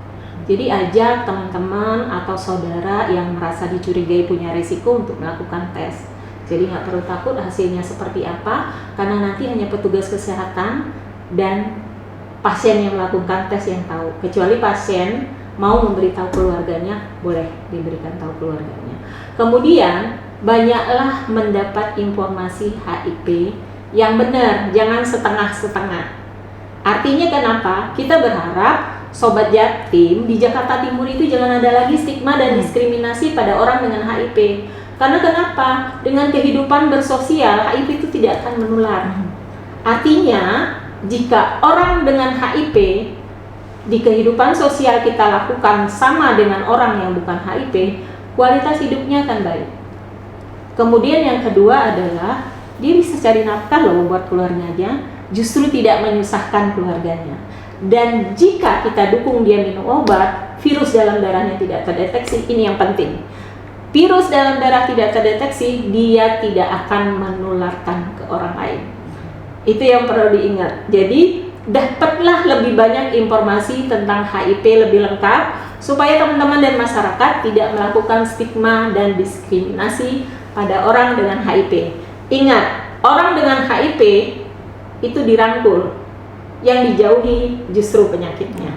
A: Jadi ajak teman-teman atau saudara yang merasa dicurigai punya risiko untuk melakukan tes. Jadi nggak perlu takut hasilnya seperti apa, karena nanti hanya petugas kesehatan dan pasien yang melakukan tes yang tahu. Kecuali pasien mau memberitahu keluarganya, boleh diberikan tahu keluarganya. Kemudian banyaklah mendapat informasi HIV yang benar, jangan setengah-setengah. Artinya kenapa? Kita berharap Sobat Jaktim di Jakarta Timur itu jangan ada lagi stigma dan diskriminasi pada orang dengan HIV. Karena kenapa? Dengan kehidupan bersosial, HIV itu tidak akan menular. Artinya, jika orang dengan HIV di kehidupan sosial kita lakukan sama dengan orang yang bukan HIV, kualitas hidupnya akan baik. Kemudian yang kedua adalah dia bisa cari nafkah loh buat keluarganya, justru tidak menyusahkan keluarganya. Dan jika kita dukung dia minum obat, virus dalam darahnya tidak terdeteksi. Ini yang penting. Virus dalam darah tidak terdeteksi, dia tidak akan menularkan ke orang lain. Itu yang perlu diingat. Jadi dapatlah lebih banyak informasi tentang HIV lebih lengkap, supaya teman-teman dan masyarakat tidak melakukan stigma dan diskriminasi pada orang dengan HIV. Ingat, orang dengan HIV itu dirangkul, yang dijauhi justru penyakitnya.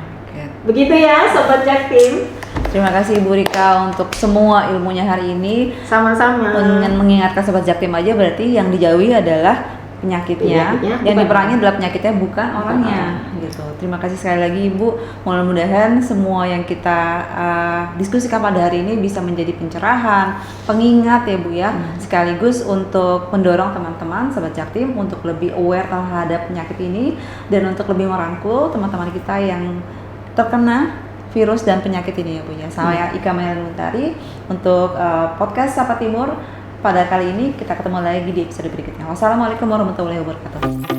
A: Begitu ya Sobat Jaktim.
B: Terima kasih Ibu Rika untuk semua ilmunya hari ini.
A: Sama-sama.
B: Dengan mengingatkan Sobat Jaktim aja, berarti yang dijauhi adalah penyakitnya, yang diperangi adalah penyakitnya, bukan orangnya gitu. Terima kasih sekali lagi Ibu. Mudah-mudahan semua yang kita diskusikan pada hari ini bisa menjadi pencerahan, pengingat ya Bu ya, sekaligus untuk mendorong teman-teman Sobat Jaktim untuk lebih aware terhadap penyakit ini, dan untuk lebih merangkul teman-teman kita yang terkena virus dan penyakit ini ya Bu ya. Saya Ika Melantari untuk podcast Sapa Timur. Pada kali ini kita ketemu lagi di episode berikutnya. Wassalamualaikum warahmatullahi wabarakatuh.